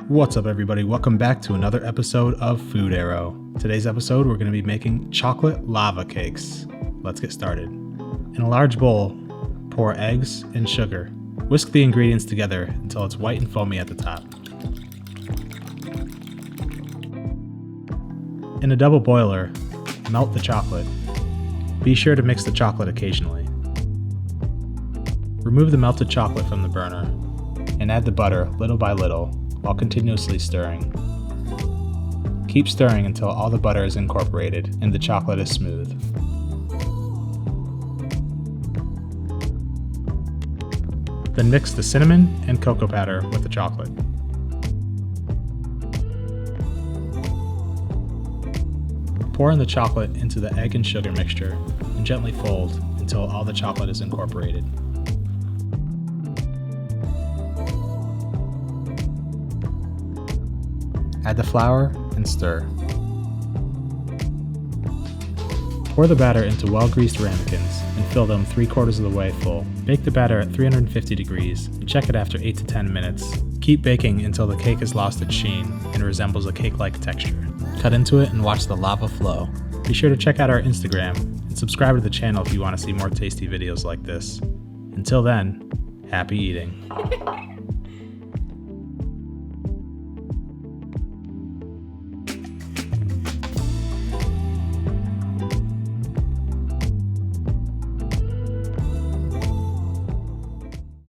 What's up everybody, welcome back to another episode of Food Arrow. Today's episode we're going to be making chocolate lava cakes. Let's get started. In a large bowl, pour eggs and sugar. Whisk the ingredients together until it's white and foamy at the top. In a double boiler, melt the chocolate. Be sure to mix the chocolate occasionally. Remove the melted chocolate from the burner and add the butter little by little while continuously stirring. Keep stirring until all the butter is incorporated and the chocolate is smooth. Then mix the cinnamon and cocoa powder with the chocolate. Pour in the chocolate into the egg and sugar mixture and gently fold until all the chocolate is incorporated. Add the flour and stir. Pour the batter into well-greased ramekins and fill them 3/4 of the way full. Bake the batter at 350 degrees and check it after 8 to 10 minutes. Keep baking until the cake has lost its sheen and resembles a cake-like texture. Cut into it and watch the lava flow. Be sure to check out our Instagram and subscribe to the channel if you want to see more tasty videos like this. Until then, happy eating.